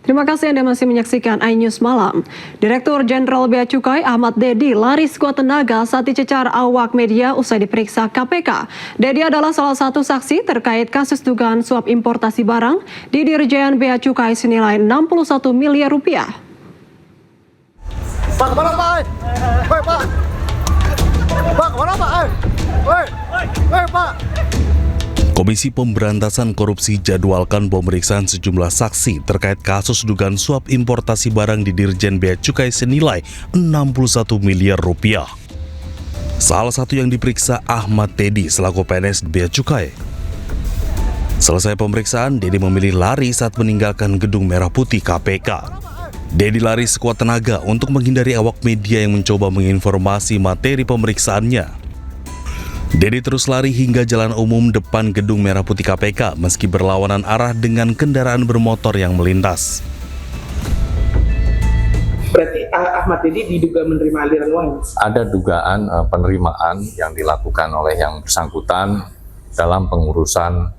Terima kasih Anda masih menyaksikan iNews Malam. Direktur Jenderal Bea Cukai Ahmad Dedi lari sekuat tenaga saat dicecar awak media usai diperiksa KPK. Dedi adalah salah satu saksi terkait kasus dugaan suap importasi barang di Dirjen Bea Cukai senilai 61 miliar rupiah. Pak, kemana Pak? Hei Pak! Pak, kemana Pak? Hei Pak! Komisi Pemberantasan Korupsi jadwalkan pemeriksaan sejumlah saksi terkait kasus dugaan suap importasi barang di Dirjen Bea Cukai senilai 61 miliar rupiah. Salah satu yang diperiksa Ahmad Dedi selaku PNS Bea Cukai. Selesai pemeriksaan, Dedi memilih lari saat meninggalkan gedung Merah Putih KPK. Dedi lari sekuat tenaga untuk menghindari awak media yang mencoba menginformasi materi pemeriksaannya. Dedi terus lari hingga jalan umum depan gedung Merah Putih KPK meski berlawanan arah dengan kendaraan bermotor yang melintas. Berarti Ahmad Dedi diduga menerima aliran uang? Ada dugaan penerimaan yang dilakukan oleh yang bersangkutan dalam pengurusan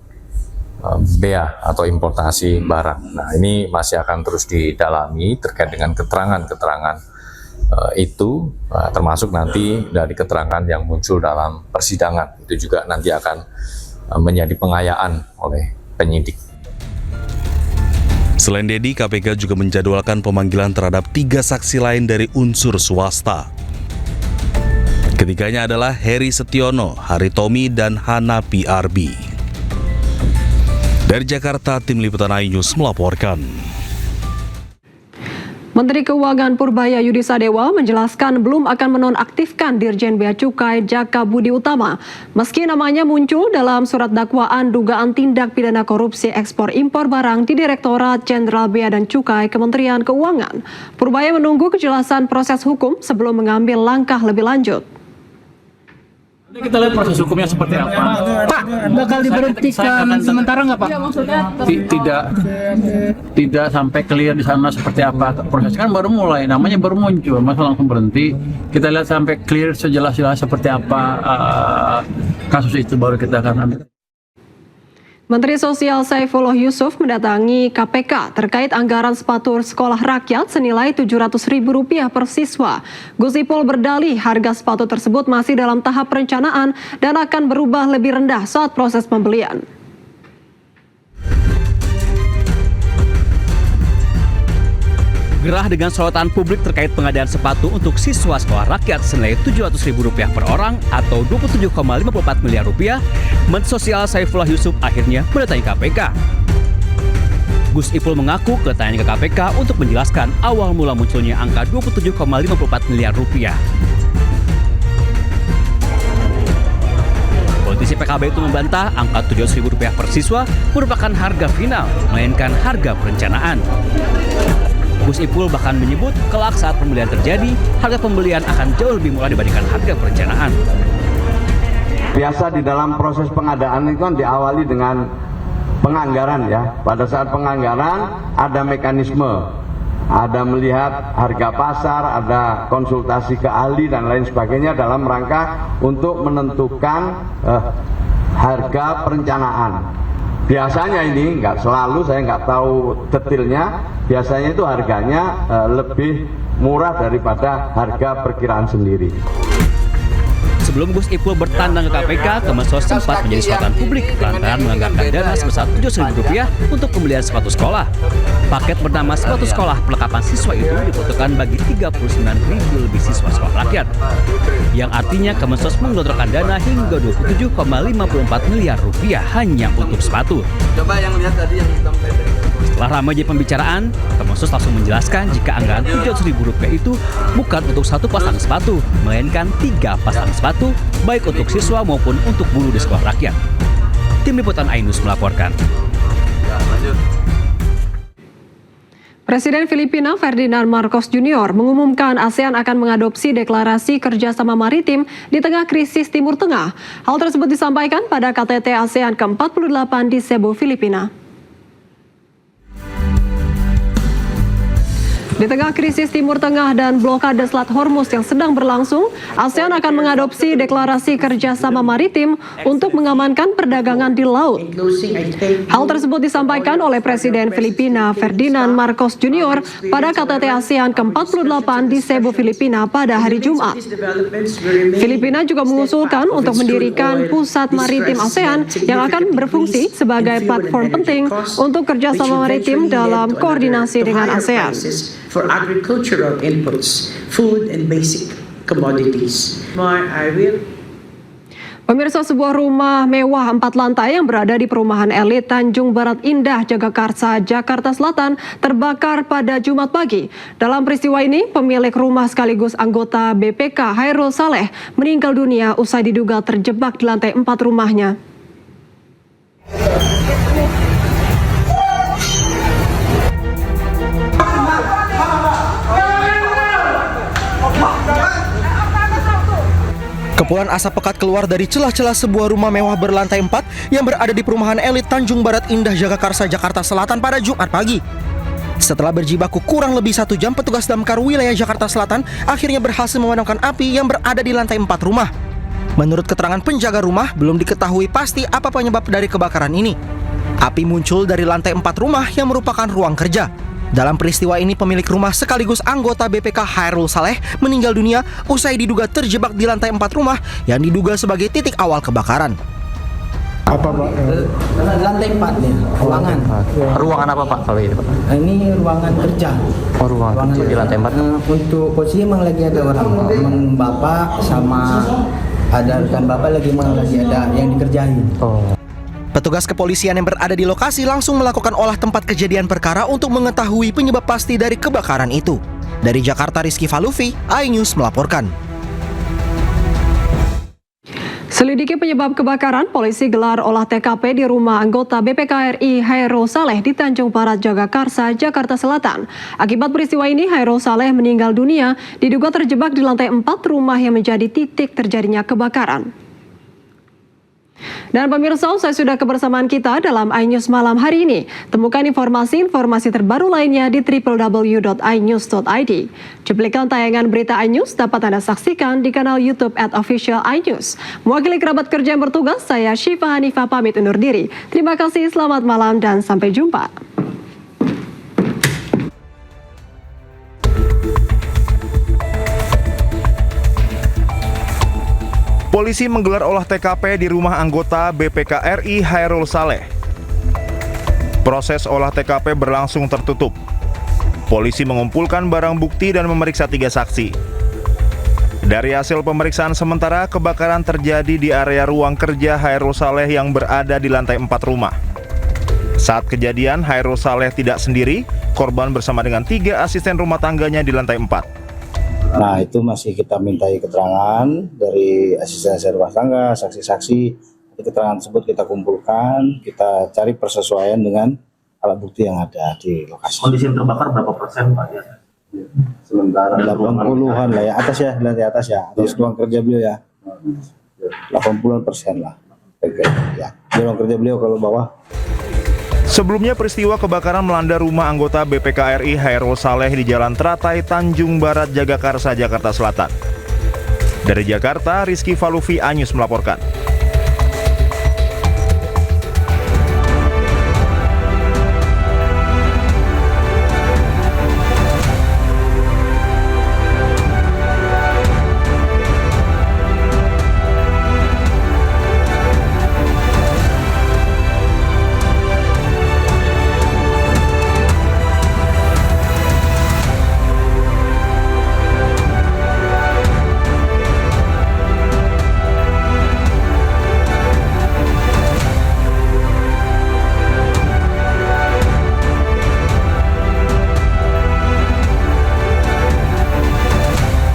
bea atau importasi barang. Nah, ini masih akan terus didalami terkait dengan keterangan-keterangan itu, termasuk nanti dari keterangan yang muncul dalam persidangan. Itu juga nanti akan menjadi pengayaan oleh penyidik. Selain Dedi, KPK juga menjadwalkan pemanggilan terhadap 3 saksi lain dari unsur swasta. Ketiganya adalah Heri Setiono, Haritomi, dan Hana PRB. Dari Jakarta, Tim Liputan iNews melaporkan. Menteri Keuangan Purbaya Yudi Sadewa menjelaskan belum akan menonaktifkan Dirjen Bea Cukai Jaka Budi Utama. Meski namanya muncul dalam surat dakwaan dugaan tindak pidana korupsi ekspor impor barang di Direktorat Jenderal Bea dan Cukai Kementerian Keuangan. Purbaya menunggu kejelasan proses hukum sebelum mengambil langkah lebih lanjut. Kita lihat proses hukumnya seperti apa. Pak, bakal diberhentikan sementara nggak Pak? Tidak sampai clear di sana seperti apa. Prosesnya kan baru mulai, namanya baru muncul, masa langsung berhenti. Kita lihat sampai clear sejelas-jelas seperti apa kasus itu baru kita akan ambil. Menteri Sosial Saifullah Yusuf mendatangi KPK terkait anggaran sepatu sekolah rakyat senilai Rp700.000 per siswa. Gus Ipul berdalih harga sepatu tersebut masih dalam tahap perencanaan dan akan berubah lebih rendah saat proses pembelian. Gerah dengan sorotan publik terkait pengadaan sepatu untuk siswa sekolah rakyat senilai Rp700.000 per orang atau Rp27,54 miliar, Menteri Sosial Saifullah Yusuf akhirnya mendatangi KPK. Gus Ipul mengaku kedatangannya ke KPK untuk menjelaskan awal mula munculnya angka Rp27,54 miliar. Politisi PKB itu membantah angka Rp700.000 per siswa merupakan harga final, melainkan harga perencanaan. Gus Ipul bahkan menyebut kelak saat pembelian terjadi, harga pembelian akan jauh lebih murah dibandingkan harga perencanaan. Biasa di dalam proses pengadaan itu kan diawali dengan penganggaran ya. Pada saat penganggaran ada mekanisme, ada melihat harga pasar, ada konsultasi ke ahli dan lain sebagainya dalam rangka untuk menentukan harga perencanaan. Biasanya ini nggak selalu, saya nggak tahu detailnya, biasanya itu harganya lebih murah daripada harga perkiraan sendiri. Sebelum Gus Ipul bertandang ke KPK, Kemensos sempat menjadi sorotan publik lantaran menganggarkan dana sebesar Rp700.000 untuk pembelian sepatu sekolah. Paket bernama sepatu sekolah perlengkapan siswa itu dibutuhkan bagi 39.000 lebih siswa sekolah rakyat. Yang artinya Kemensos menggelontorkan dana hingga Rp27,54 miliar hanya untuk sepatu. Coba yang lihat tadi yang hitam pendek. Setelah ramai jadi pembicaraan, Kemensos langsung menjelaskan jika anggaran Rp700.000 itu bukan untuk satu pasang sepatu, melainkan 3 pasang sepatu, baik untuk siswa maupun untuk guru di sekolah rakyat. Tim Liputan iNews melaporkan. Presiden Filipina Ferdinand Marcos Jr. mengumumkan ASEAN akan mengadopsi deklarasi kerjasama maritim di tengah krisis Timur Tengah. Hal tersebut disampaikan pada KTT ASEAN ke-48 di Cebu, Filipina. Di tengah krisis Timur Tengah dan blokade Selat Hormuz yang sedang berlangsung, ASEAN akan mengadopsi deklarasi kerjasama maritim untuk mengamankan perdagangan di laut. Hal tersebut disampaikan oleh Presiden Filipina Ferdinand Marcos Jr. pada KTT ASEAN ke-48 di Cebu, Filipina pada hari Jumat. Filipina juga mengusulkan untuk mendirikan pusat maritim ASEAN yang akan berfungsi sebagai platform penting untuk kerjasama maritim dalam koordinasi dengan ASEAN. For agricultural inputs, food and basic commodities. Pemirsa, sebuah rumah mewah 4 lantai yang berada di perumahan elit Tanjung Barat Indah, Jagakarsa, Jakarta Selatan terbakar pada Jumat pagi. Dalam peristiwa ini, pemilik rumah sekaligus anggota BPK Hairul Saleh meninggal dunia usai diduga terjebak di lantai 4 rumahnya. Kepulan asap pekat keluar dari celah-celah sebuah rumah mewah berlantai 4 yang berada di perumahan elit Tanjung Barat Indah, Jagakarsa, Jakarta Selatan pada Jumat pagi. Setelah berjibaku kurang lebih 1 jam, petugas damkar wilayah Jakarta Selatan akhirnya berhasil memadamkan api yang berada di lantai 4 rumah. Menurut keterangan penjaga rumah, belum diketahui pasti apa penyebab dari kebakaran ini. Api muncul dari lantai 4 rumah yang merupakan ruang kerja. Dalam peristiwa ini, pemilik rumah sekaligus anggota BPK Hairul Saleh meninggal dunia usai diduga terjebak di lantai 4 rumah yang diduga sebagai titik awal kebakaran. Apa Pak? Lantai 4 nih, ruangan. Ruangan apa Pak kalau ini Pak? Ini ruangan kerja. Oh, ruangan kerja di lantai 4. Untuk posisi emang lagi ada orang, emang bapak sama ada rekan bapak lagi ada yang dikerjain. Oh. Petugas kepolisian yang berada di lokasi langsung melakukan olah tempat kejadian perkara untuk mengetahui penyebab pasti dari kebakaran itu. Dari Jakarta, Rizky Falufi, iNews melaporkan. Selidiki penyebab kebakaran, polisi gelar olah TKP di rumah anggota BPK RI Hairul Saleh di Tanjung Barat, Jagakarsa, Jakarta Selatan. Akibat peristiwa ini, Hairul Saleh meninggal dunia, diduga terjebak di lantai 4 rumah yang menjadi titik terjadinya kebakaran. Dan pemirsa, saya sudah kebersamaan kita dalam iNews malam hari ini. Temukan informasi-informasi terbaru lainnya di www.inews.id. Cuplikan tayangan berita iNews dapat Anda saksikan di kanal YouTube @official iNews. Mewakili kerabat kerja yang bertugas, saya Syifa Hanifah pamit undur diri. Terima kasih, selamat malam dan sampai jumpa. Polisi menggelar olah TKP di rumah anggota BPK RI Hairul Saleh. Proses olah TKP berlangsung tertutup. Polisi mengumpulkan barang bukti dan memeriksa 3 saksi. Dari hasil pemeriksaan sementara, kebakaran terjadi di area ruang kerja Hairul Saleh yang berada di lantai 4 rumah. Saat kejadian, Hairul Saleh tidak sendiri, korban bersama dengan 3 asisten rumah tangganya di lantai 4. Nah, itu masih kita mintai keterangan dari asisten rumah tangga, saksi-saksi. Keterangan tersebut kita kumpulkan, kita cari persesuaian dengan alat bukti yang ada di lokasi. Kondisi yang terbakar berapa persen Pak? Sementara 80-an lah ya, atas ya, lantai atas ya, atas ruang kerja beliau ya. 80% lah. Ya, di ruang kerja beliau kalau bawah. Sebelumnya, peristiwa kebakaran melanda rumah anggota BPK RI Hairul Saleh di Jalan Teratai, Tanjung Barat, Jagakarsa, Jakarta Selatan. Dari Jakarta, Rizky Falufi, iNews melaporkan.